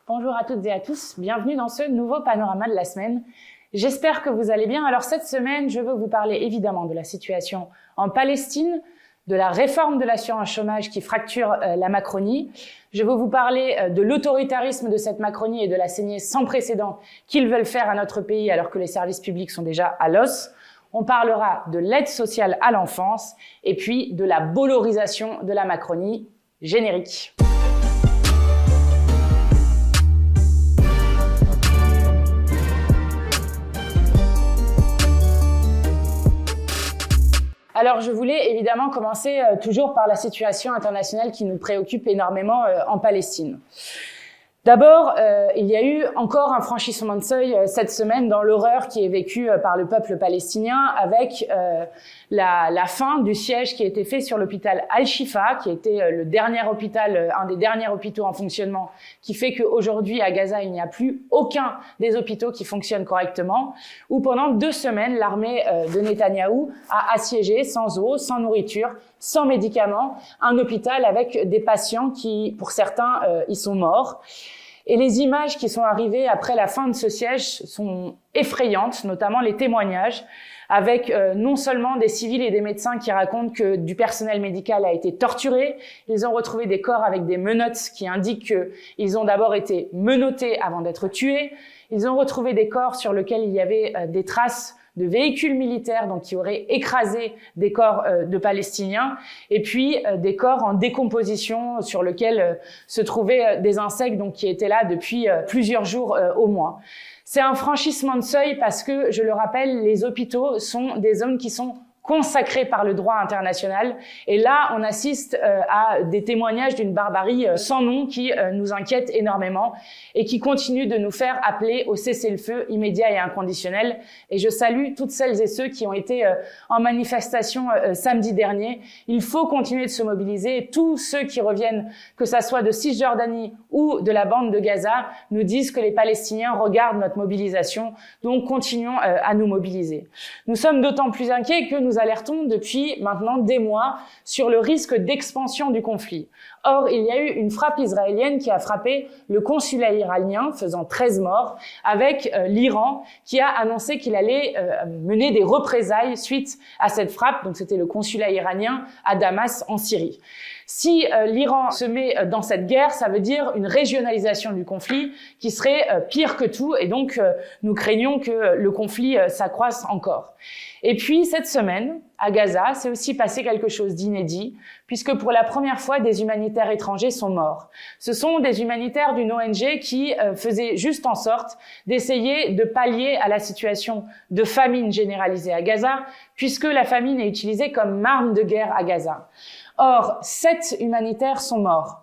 Bonjour à toutes et à tous, bienvenue dans ce nouveau panorama de la semaine. J'espère que vous allez bien. Alors cette semaine, je veux vous parler évidemment de la situation en Palestine, de la réforme de l'assurance chômage qui fracture la Macronie. Je veux vous parler de l'autoritarisme de cette Macronie et de la saignée sans précédent qu'ils veulent faire à notre pays alors que les services publics sont déjà à l'os. On parlera de l'aide sociale à l'enfance et puis de la bollorisation de la Macronie. Générique. Alors, je voulais évidemment commencer toujours par la situation internationale qui nous préoccupe énormément en Palestine. D'abord, il y a eu encore un franchissement de seuil cette semaine dans l'horreur qui est vécue par le peuple palestinien avec la fin du siège qui a été fait sur l'hôpital Al-Shifa, qui était le dernier hôpital, un des derniers hôpitaux en fonctionnement, qui fait qu'aujourd'hui à Gaza, il n'y a plus aucun des hôpitaux qui fonctionnent correctement, où pendant 2 semaines, l'armée de Netanyahou a assiégé sans eau, sans nourriture, sans médicaments, un hôpital avec des patients qui, pour certains, y sont morts. Et les images qui sont arrivées après la fin de ce siège sont effrayantes, notamment les témoignages, avec non seulement des civils et des médecins qui racontent que du personnel médical a été torturé, ils ont retrouvé des corps avec des menottes qui indiquent qu'ils ont d'abord été menottés avant d'être tués, ils ont retrouvé des corps sur lesquels il y avait des traces de véhicules militaires donc qui auraient écrasé des corps de Palestiniens et puis des corps en décomposition sur lesquels se trouvaient des insectes donc qui étaient là depuis plusieurs jours au moins. C'est un franchissement de seuil parce que, je le rappelle, les hôpitaux sont des zones qui sont consacrés par le droit international. Et là, on assiste à des témoignages d'une barbarie sans nom qui nous inquiète énormément et qui continue de nous faire appeler au cessez-le-feu immédiat et inconditionnel. Et je salue toutes celles et ceux qui ont été en manifestation samedi dernier. Il faut continuer de se mobiliser. Et tous ceux qui reviennent, que ça soit de Cisjordanie ou de la bande de Gaza, nous disent que les Palestiniens regardent notre mobilisation. Donc, continuons à nous mobiliser. Nous sommes d'autant plus inquiets que nous alertons depuis maintenant des mois sur le risque d'expansion du conflit. Or, il y a eu une frappe israélienne qui a frappé le consulat iranien, faisant 13 morts, avec l'Iran qui a annoncé qu'il allait mener des représailles suite à cette frappe. Donc, c'était le consulat iranien à Damas, en Syrie. Si l'Iran se met dans cette guerre, ça veut dire une régionalisation du conflit qui serait pire que tout. Et donc, nous craignons que le conflit s'accroisse encore. Et puis, cette semaine, à Gaza, c'est aussi passé quelque chose d'inédit, puisque pour la première fois, des humanitaires étrangers sont morts. Ce sont des humanitaires d'une ONG qui faisaient juste en sorte d'essayer de pallier à la situation de famine généralisée à Gaza, puisque la famine est utilisée comme arme de guerre à Gaza. Or, 7 humanitaires sont morts.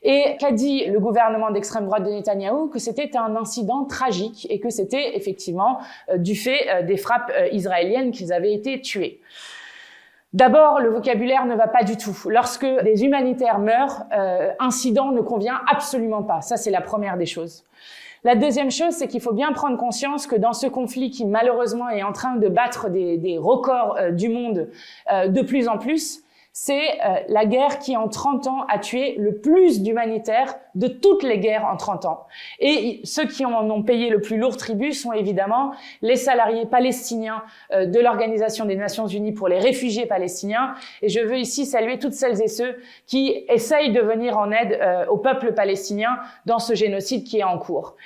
Et qu'a dit le gouvernement d'extrême droite de Netanyahou? Que c'était un incident tragique et que c'était effectivement du fait des frappes israéliennes qu'ils avaient été tués. D'abord, le vocabulaire ne va pas du tout. Lorsque des humanitaires meurent, incident ne convient absolument pas. Ça, c'est la première des choses. La deuxième chose, c'est qu'il faut bien prendre conscience que dans ce conflit qui malheureusement est en train de battre des records du monde de plus en plus, c'est la guerre qui, en 30 ans, a tué le plus d'humanitaires de toutes les guerres en 30 ans. Et ceux qui en ont payé le plus lourd tribut sont évidemment les salariés palestiniens de l'Organisation des Nations Unies pour les réfugiés palestiniens. Et je veux ici saluer toutes celles et ceux qui essayent de venir en aide au peuple palestinien dans ce génocide qui est en cours.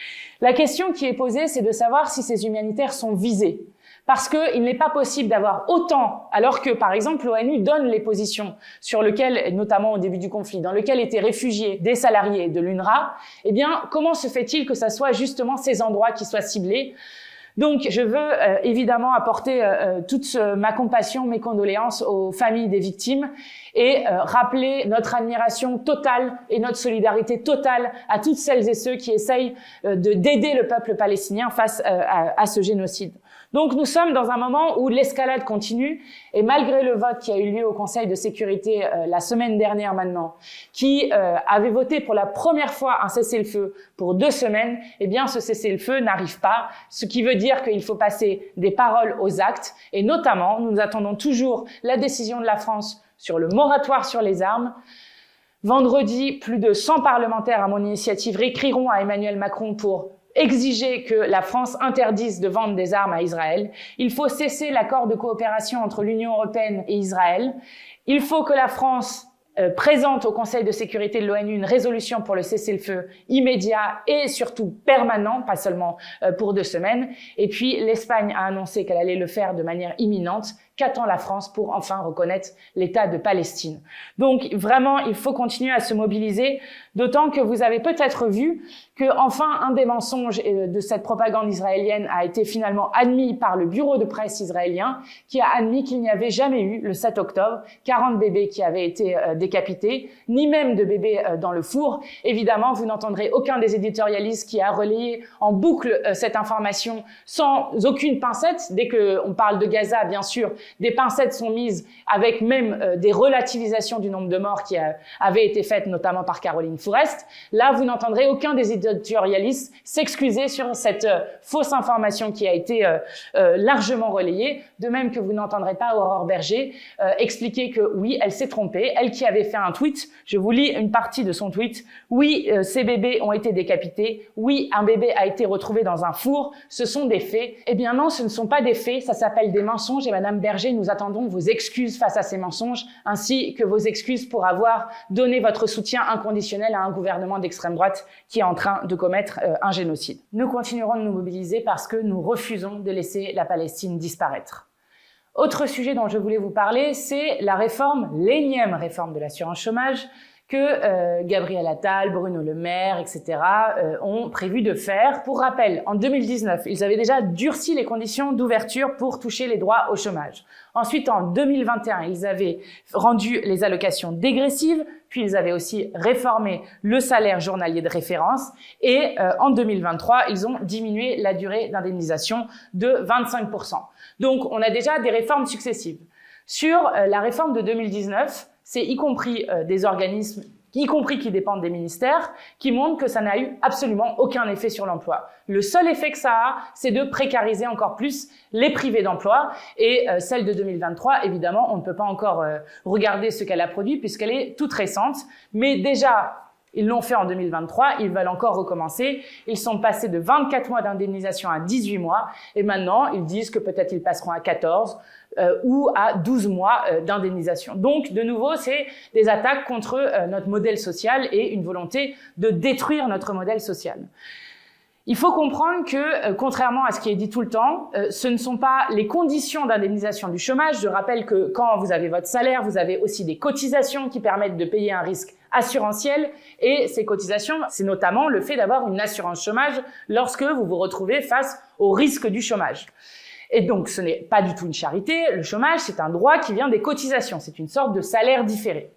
La question qui est posée, c'est de savoir si ces humanitaires sont visés. Parce qu'il n'est pas possible d'avoir autant, alors que, par exemple, l'ONU donne les positions sur lesquelles, notamment au début du conflit, dans lesquelles étaient réfugiés des salariés de l'UNRWA, eh bien, comment se fait-il que ça soit justement ces endroits qui soient ciblés? Donc, je veux évidemment apporter toute ma compassion, mes condoléances aux familles des victimes et rappeler notre admiration totale et notre solidarité totale à toutes celles et ceux qui essayent d'aider le peuple palestinien face à ce génocide. Donc nous sommes dans un moment où l'escalade continue et malgré le vote qui a eu lieu au Conseil de sécurité la semaine dernière maintenant, qui avait voté pour la première fois un cessez-le-feu pour 2 semaines, eh bien ce cessez-le-feu n'arrive pas, ce qui veut dire qu'il faut passer des paroles aux actes et notamment nous attendons toujours la décision de la France sur le moratoire sur les armes. Vendredi, plus de 100 parlementaires à mon initiative écriront à Emmanuel Macron pour exiger que la France interdise de vendre des armes à Israël. Il faut cesser l'accord de coopération entre l'Union européenne et Israël. Il faut que la France présente au Conseil de sécurité de l'ONU une résolution pour le cessez-le-feu immédiat et surtout permanent, pas seulement pour 2 semaines. Et puis l'Espagne a annoncé qu'elle allait le faire de manière imminente. Qu'attend la France pour enfin reconnaître l'État de Palestine? Donc vraiment, il faut continuer à se mobiliser, d'autant que vous avez peut-être vu que enfin un des mensonges de cette propagande israélienne a été finalement admis par le bureau de presse israélien, qui a admis qu'il n'y avait jamais eu, le 7 octobre, 40 bébés qui avaient été décapités, ni même de bébés dans le four. Évidemment, vous n'entendrez aucun des éditorialistes qui a relayé en boucle cette information sans aucune pincette. Dès qu'on parle de Gaza, bien sûr, des pincettes sont mises avec même des relativisations du nombre de morts qui avaient été faites notamment par Caroline Fourest. Là, vous n'entendrez aucun des éditorialistes s'excuser sur cette fausse information qui a été largement relayée, de même que vous n'entendrez pas Aurore Berger expliquer que oui, elle s'est trompée, elle qui avait fait un tweet, je vous lis une partie de son tweet, oui, ces bébés ont été décapités, oui, un bébé a été retrouvé dans un four, ce sont des faits. Eh bien non, ce ne sont pas des faits, ça s'appelle des mensonges et Madame Berger, nous attendons vos excuses face à ces mensonges, ainsi que vos excuses pour avoir donné votre soutien inconditionnel à un gouvernement d'extrême droite qui est en train de commettre un génocide. Nous continuerons de nous mobiliser parce que nous refusons de laisser la Palestine disparaître. Autre sujet dont je voulais vous parler, c'est la réforme, l'énième réforme de l'assurance chômage, que Gabriel Attal, Bruno Le Maire, etc. Ont prévu de faire. Pour rappel, en 2019, ils avaient déjà durci les conditions d'ouverture pour toucher les droits au chômage. Ensuite, en 2021, ils avaient rendu les allocations dégressives, puis ils avaient aussi réformé le salaire journalier de référence, et en 2023, ils ont diminué la durée d'indemnisation de 25%. Donc, on a déjà des réformes successives. Sur la réforme de 2019, c'est y compris des organismes, y compris qui dépendent des ministères, qui montrent que ça n'a eu absolument aucun effet sur l'emploi. Le seul effet que ça a, c'est de précariser encore plus les privés d'emploi. Et celle de 2023, évidemment, on ne peut pas encore regarder ce qu'elle a produit puisqu'elle est toute récente. Mais déjà, ils l'ont fait en 2023, ils veulent encore recommencer. Ils sont passés de 24 mois d'indemnisation à 18 mois. Et maintenant, ils disent que peut-être ils passeront à 14 ou à 12 mois d'indemnisation. Donc, de nouveau, c'est des attaques contre notre modèle social et une volonté de détruire notre modèle social. Il faut comprendre que, contrairement à ce qui est dit tout le temps, ce ne sont pas les conditions d'indemnisation du chômage. Je rappelle que quand vous avez votre salaire, vous avez aussi des cotisations qui permettent de payer un risque assurantiel. Et ces cotisations, c'est notamment le fait d'avoir une assurance chômage lorsque vous vous retrouvez face au risque du chômage. Et donc, ce n'est pas du tout une charité. Le chômage, c'est un droit qui vient des cotisations. C'est une sorte de salaire différé.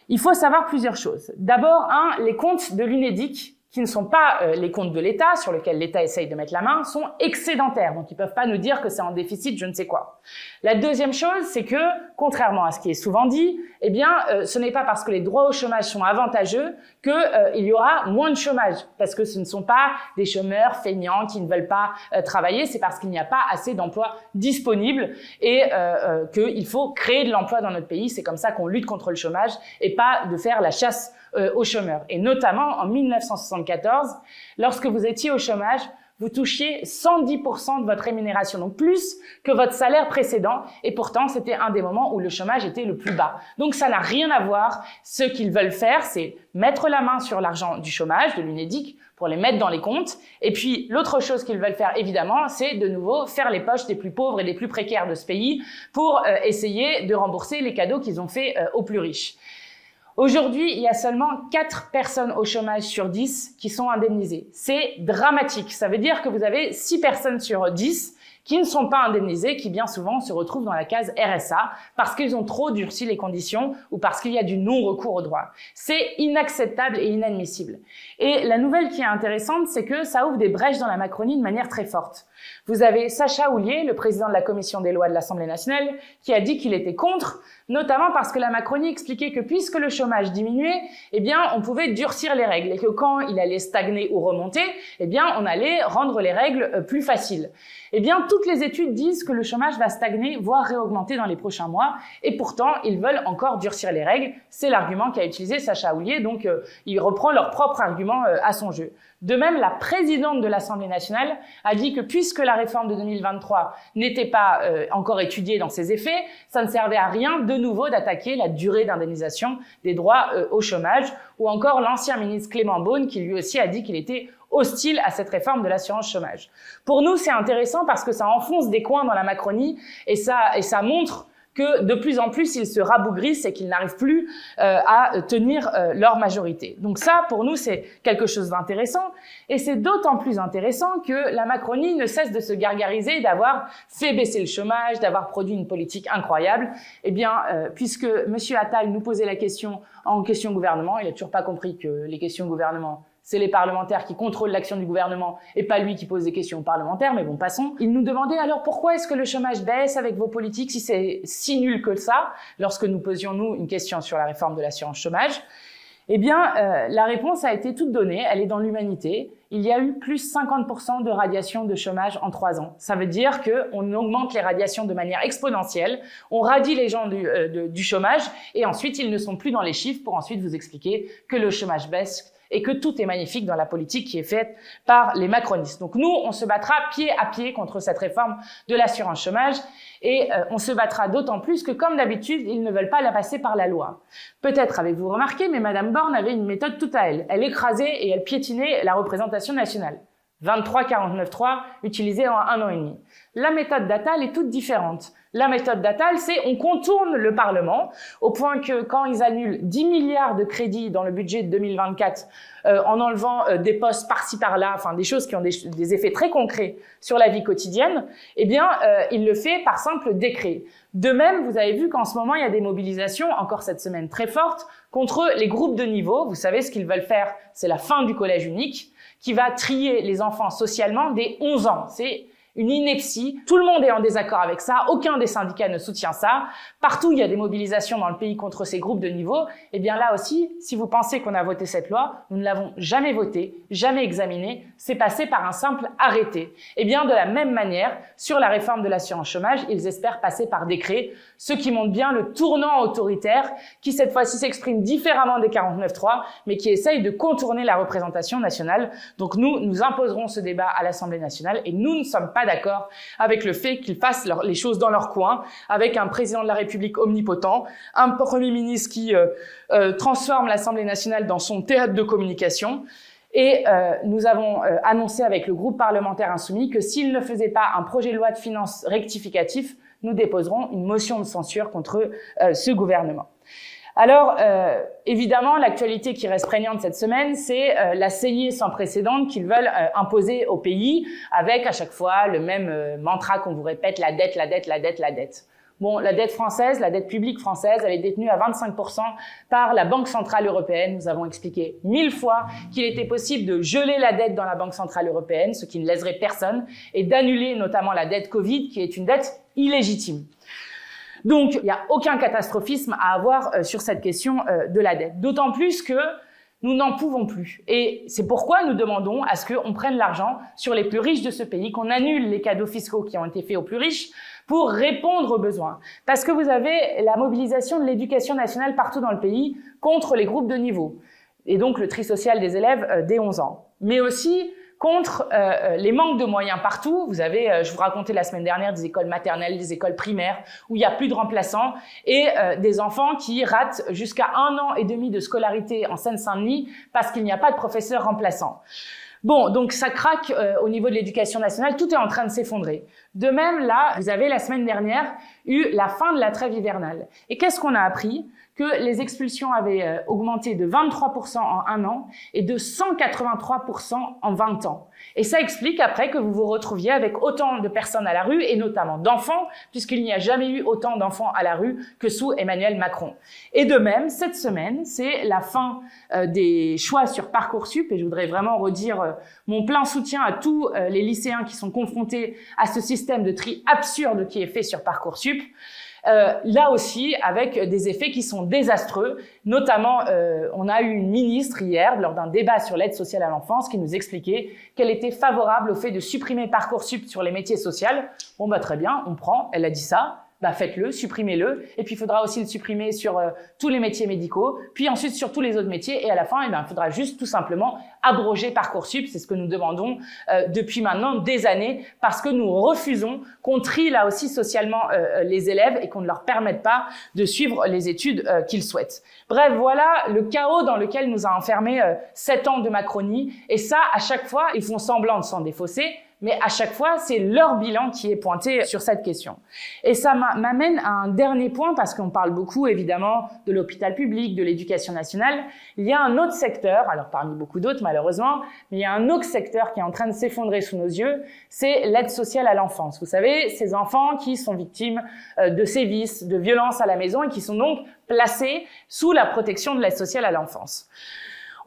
Il faut savoir plusieurs choses. D'abord, les comptes de l'UNEDIC, qui ne sont pas les comptes de l'État, sur lesquels l'État essaye de mettre la main, sont excédentaires. Donc, ils peuvent pas nous dire que c'est en déficit, je ne sais quoi. La deuxième chose, c'est que, contrairement à ce qui est souvent dit, eh bien, ce n'est pas parce que les droits au chômage sont avantageux que il y aura moins de chômage. Parce que ce ne sont pas des chômeurs feignants qui ne veulent pas travailler, c'est parce qu'il n'y a pas assez d'emplois disponibles et qu'il faut créer de l'emploi dans notre pays. C'est comme ça qu'on lutte contre le chômage et pas de faire la chasse aux chômeurs. Et notamment, en 1974, lorsque vous étiez au chômage, vous touchiez 110% de votre rémunération, donc plus que votre salaire précédent, et pourtant c'était un des moments où le chômage était le plus bas. Donc ça n'a rien à voir. Ce qu'ils veulent faire, c'est mettre la main sur l'argent du chômage, de l'UNEDIC, pour les mettre dans les comptes. Et puis l'autre chose qu'ils veulent faire, évidemment, c'est de nouveau faire les poches des plus pauvres et des plus précaires de ce pays pour essayer de rembourser les cadeaux qu'ils ont faits aux plus riches. Aujourd'hui, il y a seulement 4 personnes au chômage sur 10 qui sont indemnisées. C'est dramatique. Ça veut dire que vous avez 6 personnes sur 10 qui ne sont pas indemnisées, qui bien souvent se retrouvent dans la case RSA parce qu'ils ont trop durci les conditions ou parce qu'il y a du non-recours au droit. C'est inacceptable et inadmissible. Et la nouvelle qui est intéressante, c'est que ça ouvre des brèches dans la Macronie de manière très forte. Vous avez Sacha Houlié, le président de la commission des lois de l'Assemblée nationale, qui a dit qu'il était contre, notamment parce que la Macronie expliquait que puisque le chômage diminuait, eh bien, on pouvait durcir les règles et que quand il allait stagner ou remonter, eh bien, on allait rendre les règles plus faciles. Eh bien, tout toutes les études disent que le chômage va stagner, voire réaugmenter dans les prochains mois. Et pourtant, ils veulent encore durcir les règles. C'est l'argument qu'a utilisé Sacha Houlié. Donc, il reprend leur propre argument à son jeu. De même, la présidente de l'Assemblée nationale a dit que puisque la réforme de 2023 n'était pas encore étudiée dans ses effets, ça ne servait à rien de nouveau d'attaquer la durée d'indemnisation des droits au chômage. Ou encore l'ancien ministre Clément Beaune qui lui aussi a dit qu'il était hostile à cette réforme de l'assurance chômage. Pour nous, c'est intéressant parce que ça enfonce des coins dans la Macronie et ça montre que de plus en plus, ils se rabougrissent et qu'ils n'arrivent plus à tenir leur majorité. Donc ça, pour nous, c'est quelque chose d'intéressant. Et c'est d'autant plus intéressant que la Macronie ne cesse de se gargariser d'avoir fait baisser le chômage, d'avoir produit une politique incroyable. Eh bien, puisque M. Attal nous posait la question en question gouvernement, il n'a toujours pas compris que les questions gouvernement, c'est les parlementaires qui contrôlent l'action du gouvernement et pas lui qui pose des questions aux parlementaires, mais bon, passons. Il nous demandait alors pourquoi est-ce que le chômage baisse avec vos politiques si c'est si nul que ça, lorsque nous posions, nous, une question sur la réforme de l'assurance chômage. Eh bien, la réponse a été toute donnée, elle est dans l'humanité. Il y a eu plus 50% de radiation de chômage en 3 ans. Ça veut dire qu'on augmente les radiations de manière exponentielle, on radie les gens du chômage et ensuite ils ne sont plus dans les chiffres pour ensuite vous expliquer que le chômage baisse et que tout est magnifique dans la politique qui est faite par les macronistes. Donc nous, on se battra pied à pied contre cette réforme de l'assurance chômage et on se battra d'autant plus que, comme d'habitude, ils ne veulent pas la passer par la loi. Peut-être avez-vous remarqué, mais Madame Borne avait une méthode toute à elle. Elle écrasait et elle piétinait la représentation nationale. 23-49-3 utilisé en 1 an et demi. La méthode d'Attal est toute différente. La méthode d'Attal, c'est on contourne le Parlement au point que quand ils annulent 10 milliards de crédits dans le budget de 2024 en enlevant des postes par-ci par-là, enfin des choses qui ont des effets très concrets sur la vie quotidienne, eh bien, il le fait par simple décret. De même, vous avez vu qu'en ce moment, il y a des mobilisations, encore cette semaine très fortes, contre les groupes de niveau. Vous savez ce qu'ils veulent faire, c'est la fin du collège unique qui va trier les enfants socialement dès 11 ans. C'est une ineptie. Tout le monde est en désaccord avec ça. Aucun des syndicats ne soutient ça. Partout, il y a des mobilisations dans le pays contre ces groupes de niveau. Eh bien là aussi, si vous pensez qu'on a voté cette loi, nous ne l'avons jamais votée, jamais examinée. C'est passé par un simple arrêté. Eh bien, de la même manière, sur la réforme de l'assurance chômage, ils espèrent passer par décret, ce qui montre bien le tournant autoritaire qui, cette fois-ci, s'exprime différemment des 49.3, mais qui essaye de contourner la représentation nationale. Donc nous imposerons ce débat à l'Assemblée nationale et nous ne sommes pas d'accord avec le fait qu'ils fassent les choses dans leur coin, avec un président de la République omnipotent, un Premier ministre qui transforme l'Assemblée nationale dans son théâtre de communication. Et nous avons annoncé avec le groupe parlementaire insoumis que s'il ne faisait pas un projet de loi de finances rectificatif, nous déposerons une motion de censure contre ce gouvernement. Alors, évidemment, l'actualité qui reste prégnante cette semaine, c'est la saignée sans précédent qu'ils veulent imposer au pays, avec à chaque fois le même mantra qu'on vous répète, la dette, la dette, la dette, la dette. Bon, la dette française, la dette publique française, elle est détenue à 25% par la Banque Centrale Européenne. Nous avons expliqué 1000 fois qu'il était possible de geler la dette dans la Banque Centrale Européenne, ce qui ne léserait personne, et d'annuler notamment la dette Covid, qui est une dette illégitime. Donc, il n'y a aucun catastrophisme à avoir sur cette question de la dette. D'autant plus que nous n'en pouvons plus. Et c'est pourquoi nous demandons à ce qu'on prenne l'argent sur les plus riches de ce pays, qu'on annule les cadeaux fiscaux qui ont été faits aux plus riches pour répondre aux besoins. Parce que vous avez la mobilisation de l'éducation nationale partout dans le pays contre les groupes de niveau. Et donc le tri social des élèves dès 11 ans. Mais aussi contre les manques de moyens partout. Vous avez, je vous racontais la semaine dernière, des écoles maternelles, des écoles primaires, où il n'y a plus de remplaçants, et des enfants qui ratent jusqu'à 1 an et demi de scolarité en Seine-Saint-Denis parce qu'il n'y a pas de professeurs remplaçants. Bon, donc ça craque au niveau de l'éducation nationale, tout est en train de s'effondrer. De même, là, vous avez la semaine dernière eu la fin de la trêve hivernale. Et qu'est-ce qu'on a appris? Que les expulsions avaient augmenté de 23% en 1 an et de 183% en 20 ans. Et ça explique après que vous vous retrouviez avec autant de personnes à la rue, et notamment d'enfants, puisqu'il n'y a jamais eu autant d'enfants à la rue que sous Emmanuel Macron. Et de même, cette semaine, c'est la fin des choix sur Parcoursup, et je voudrais vraiment redire mon plein soutien à tous les lycéens qui sont confrontés à ce système de tri absurde qui est fait sur Parcoursup. là aussi avec des effets qui sont désastreux. Notamment, on a eu une ministre hier, lors d'un débat sur l'aide sociale à l'enfance, qui nous expliquait qu'elle était favorable au fait de supprimer Parcoursup sur les métiers sociaux. Bon, bah très bien, on prend, elle a dit ça. Bah faites-le, supprimez-le, et puis il faudra aussi le supprimer sur tous les métiers médicaux, puis ensuite sur tous les autres métiers, et à la fin, il faudra juste tout simplement abroger Parcoursup. C'est ce que nous demandons depuis maintenant des années, parce que nous refusons qu'on trie là aussi socialement les élèves et qu'on ne leur permette pas de suivre les études qu'ils souhaitent. Bref, voilà le chaos dans lequel nous a enfermés 7 ans de Macronie, et ça, à chaque fois, ils font semblant de s'en défausser, mais à chaque fois, c'est leur bilan qui est pointé sur cette question. Et ça m'amène à un dernier point, parce qu'on parle beaucoup, évidemment, de l'hôpital public, de l'éducation nationale. Il y a un autre secteur, alors parmi beaucoup d'autres, malheureusement, mais il y a un autre secteur qui est en train de s'effondrer sous nos yeux, c'est l'aide sociale à l'enfance. Vous savez, ces enfants qui sont victimes de sévices, de violences à la maison, et qui sont donc placés sous la protection de l'aide sociale à l'enfance.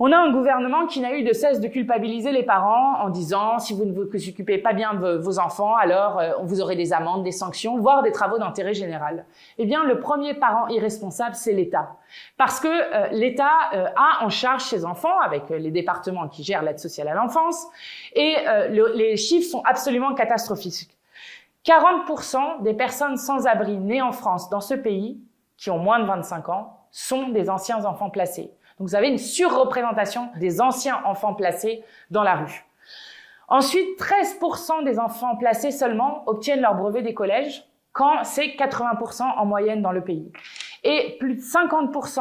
On a un gouvernement qui n'a eu de cesse de culpabiliser les parents en disant « si vous ne vous occupez pas bien de vos enfants, alors vous aurez des amendes, des sanctions, voire des travaux d'intérêt général ». Eh bien, le premier parent irresponsable, c'est l'État. Parce que l'État a en charge ses enfants avec les départements qui gèrent l'aide sociale à l'enfance, et les chiffres sont absolument catastrophiques. 40% des personnes sans abri nées en France, dans ce pays, qui ont moins de 25 ans, sont des anciens enfants placés. Donc, vous avez une surreprésentation des anciens enfants placés dans la rue. Ensuite, 13% des enfants placés seulement obtiennent leur brevet des collèges, quand c'est 80% en moyenne dans le pays. Et plus de 50%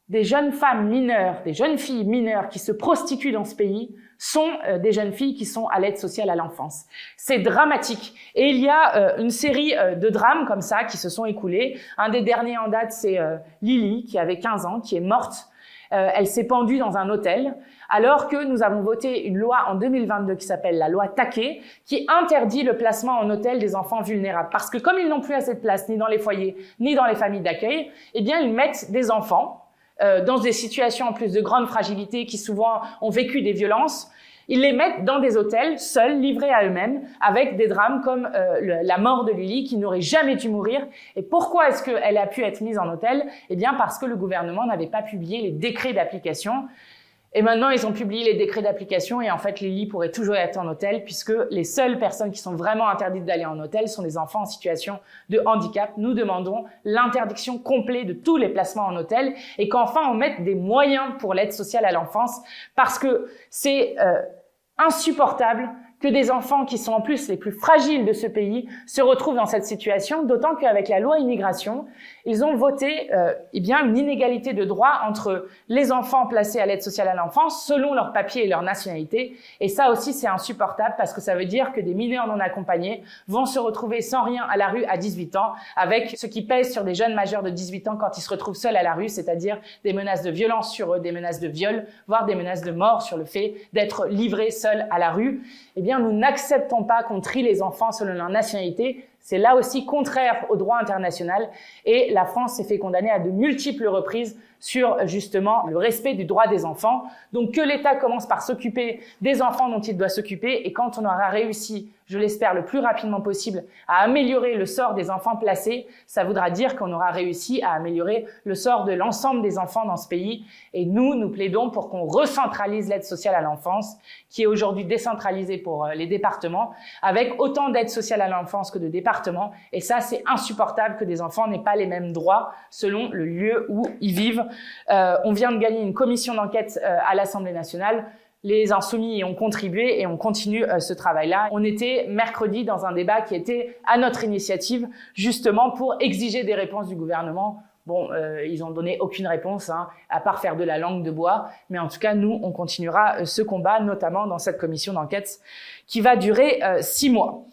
des jeunes femmes mineures, des jeunes filles mineures qui se prostituent dans ce pays sont des jeunes filles qui sont à l'aide sociale à l'enfance. C'est dramatique. Et il y a une série de drames comme ça qui se sont écoulés. Un des derniers en date, c'est Lily, qui avait 15 ans, qui est morte. Elle s'est pendue dans un hôtel, alors que nous avons voté une loi en 2022 qui s'appelle la loi Taquet, qui interdit le placement en hôtel des enfants vulnérables. Parce que comme ils n'ont plus assez de place, ni dans les foyers, ni dans les familles d'accueil, eh bien, ils mettent des enfants dans des situations en plus de grande fragilité, qui souvent ont vécu des violences. Ils les mettent dans des hôtels, seuls, livrés à eux-mêmes, avec des drames comme la mort de Lily, qui n'aurait jamais dû mourir. Et pourquoi est-ce qu'elle a pu être mise en hôtel? Eh bien, parce que le gouvernement n'avait pas publié les décrets d'application. Et maintenant, ils ont publié les décrets d'application, et en fait, Lily pourrait toujours être en hôtel, puisque les seules personnes qui sont vraiment interdites d'aller en hôtel sont des enfants en situation de handicap. Nous demandons l'interdiction complète de tous les placements en hôtel, et qu'enfin on mette des moyens pour l'aide sociale à l'enfance, parce que c'est insupportable que des enfants qui sont en plus les plus fragiles de ce pays se retrouvent dans cette situation, d'autant qu'avec la loi immigration, ils ont voté eh bien une inégalité de droit entre les enfants placés à l'aide sociale à l'enfance selon leur papier et leur nationalité. Et ça aussi, c'est insupportable, parce que ça veut dire que des mineurs non accompagnés vont se retrouver sans rien à la rue à 18 ans, avec ce qui pèse sur des jeunes majeurs de 18 ans quand ils se retrouvent seuls à la rue, c'est-à-dire des menaces de violence sur eux, des menaces de viol, voire des menaces de mort sur le fait d'être livrés seuls à la rue. Eh bien, nous n'acceptons pas qu'on trie les enfants selon leur nationalité. C'est là aussi contraire au droit international, et la France s'est fait condamner à de multiples reprises sur justement le respect du droit des enfants. Donc que l'État commence par s'occuper des enfants dont il doit s'occuper, et quand on aura réussi, je l'espère le plus rapidement possible, à améliorer le sort des enfants placés, ça voudra dire qu'on aura réussi à améliorer le sort de l'ensemble des enfants dans ce pays. Et nous plaidons pour qu'on recentralise l'aide sociale à l'enfance, qui est aujourd'hui décentralisée pour les départements, avec autant d'aide sociale à l'enfance que de départements. Et ça, c'est insupportable que des enfants n'aient pas les mêmes droits selon le lieu où ils vivent. On vient de gagner une commission d'enquête à l'Assemblée nationale. Les Insoumis y ont contribué, et on continue ce travail-là. On était mercredi dans un débat qui était à notre initiative, justement pour exiger des réponses du gouvernement. Bon, ils ont donné aucune réponse, à part faire de la langue de bois. Mais en tout cas, nous, on continuera ce combat, notamment dans cette commission d'enquête qui va durer 6 mois.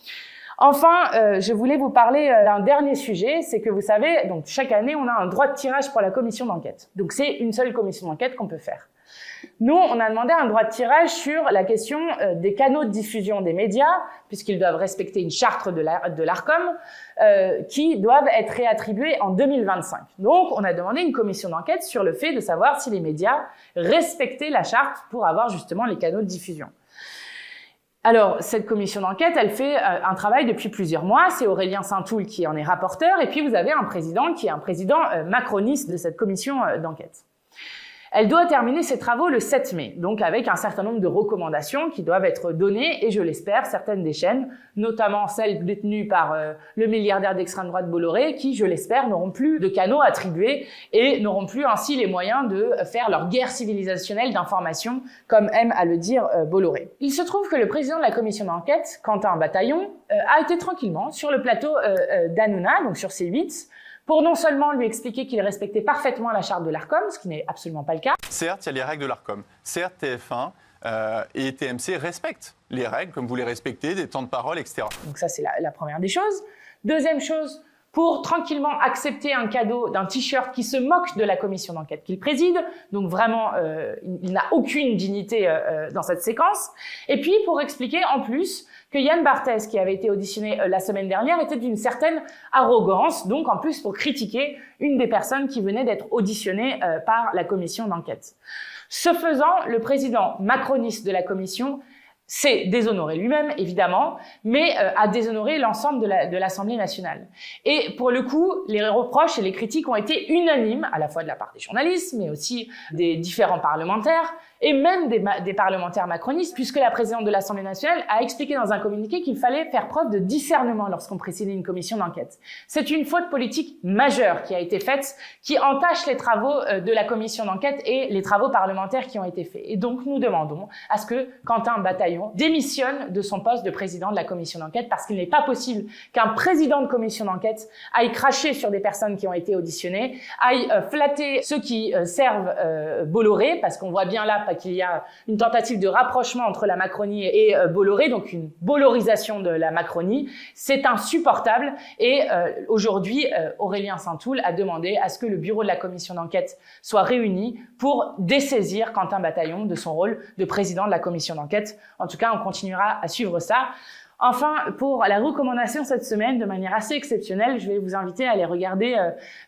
Enfin, je voulais vous parler d'un dernier sujet, c'est que vous savez, donc chaque année, on a un droit de tirage pour la commission d'enquête. Donc c'est une seule commission d'enquête qu'on peut faire. Nous, on a demandé un droit de tirage sur la question des canaux de diffusion des médias, puisqu'ils doivent respecter une charte de l'Arcom, qui doivent être réattribués en 2025. Donc, on a demandé une commission d'enquête sur le fait de savoir si les médias respectaient la charte pour avoir justement les canaux de diffusion. Alors, cette commission d'enquête, elle fait un travail depuis plusieurs mois. C'est Aurélien Saint-Toul qui en est rapporteur. Et puis, vous avez un président qui est un président macroniste de cette commission d'enquête. Elle doit terminer ses travaux le 7 mai, donc avec un certain nombre de recommandations qui doivent être données, et je l'espère, certaines des chaînes, notamment celles détenues par le milliardaire d'extrême droite Bolloré, qui, je l'espère, n'auront plus de canaux attribués et n'auront plus ainsi les moyens de faire leur guerre civilisationnelle d'information, comme aime à le dire Bolloré. Il se trouve que le président de la commission d'enquête, Quentin Bataillon, a été tranquillement sur le plateau d'Hanouna, donc sur C8, pour non seulement lui expliquer qu'il respectait parfaitement la charte de l'Arcom, ce qui n'est absolument pas le cas. Certes, il y a les règles de l'Arcom. Certes, TF1 et TMC respectent les règles, comme vous les respectez, des temps de parole, etc. Donc ça, c'est la première des choses. Deuxième chose, pour tranquillement accepter un cadeau d'un t-shirt qui se moque de la commission d'enquête qu'il préside. Donc vraiment, il n'a aucune dignité dans cette séquence. Et puis, pour expliquer en plus que Yann Barthès, qui avait été auditionné la semaine dernière, était d'une certaine arrogance, donc en plus pour critiquer une des personnes qui venait d'être auditionnées par la commission d'enquête. Ce faisant, le président macroniste de la commission s'est déshonoré lui-même, évidemment, mais a déshonoré l'ensemble de l'Assemblée nationale. Et pour le coup, les reproches et les critiques ont été unanimes, à la fois de la part des journalistes, mais aussi des différents parlementaires, et même des parlementaires macronistes, puisque la présidente de l'Assemblée nationale a expliqué dans un communiqué qu'il fallait faire preuve de discernement lorsqu'on présidait une commission d'enquête. C'est une faute politique majeure qui a été faite, qui entache les travaux de la commission d'enquête et les travaux parlementaires qui ont été faits. Et donc, nous demandons à ce que Quentin Bataillon démissionne de son poste de président de la commission d'enquête, parce qu'il n'est pas possible qu'un président de commission d'enquête aille cracher sur des personnes qui ont été auditionnées, aille flatter ceux qui servent Bolloré, parce qu'on voit bien là qu'il y a une tentative de rapprochement entre la Macronie et Bolloré, donc une bollorisation de la Macronie. C'est insupportable et aujourd'hui, Aurélien Saint-Toul a demandé à ce que le bureau de la commission d'enquête soit réuni pour dessaisir Quentin Bataillon de son rôle de président de la commission d'enquête. En tout cas, on continuera à suivre ça. Enfin, pour la recommandation cette semaine, de manière assez exceptionnelle, je vais vous inviter à aller regarder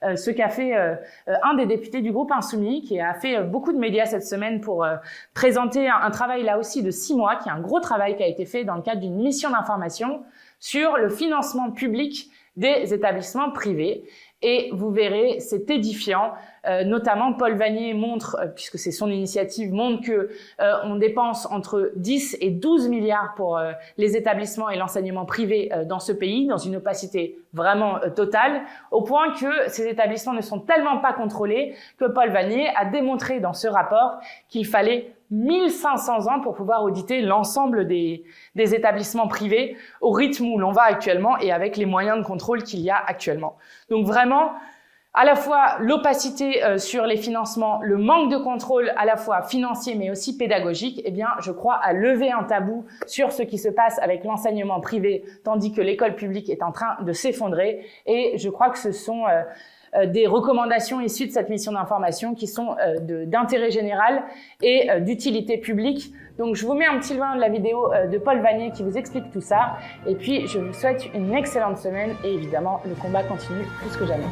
ce qu'a fait un des députés du groupe Insoumis, qui a fait beaucoup de médias cette semaine pour présenter un travail là aussi de 6 mois, qui est un gros travail qui a été fait dans le cadre d'une mission d'information sur le financement public des établissements privés. Et vous verrez, c'est édifiant. Notamment, Paul Vannier montre, puisque c'est son initiative, montre que on dépense entre 10 et 12 milliards pour les établissements et l'enseignement privé dans ce pays, dans une opacité vraiment totale, au point que ces établissements ne sont tellement pas contrôlés que Paul Vannier a démontré dans ce rapport qu'il fallait 1500 ans pour pouvoir auditer l'ensemble des établissements privés au rythme où l'on va actuellement et avec les moyens de contrôle qu'il y a actuellement. Donc vraiment, à la fois l'opacité sur les financements, le manque de contrôle à la fois financier mais aussi pédagogique, eh bien, je crois à lever un tabou sur ce qui se passe avec l'enseignement privé, tandis que l'école publique est en train de s'effondrer. Et je crois que ce sont des recommandations issues de cette mission d'information qui sont d'intérêt général et d'utilité publique. Donc je vous mets un petit lien de la vidéo de Paul Vannier qui vous explique tout ça. Et puis je vous souhaite une excellente semaine et évidemment le combat continue plus que jamais.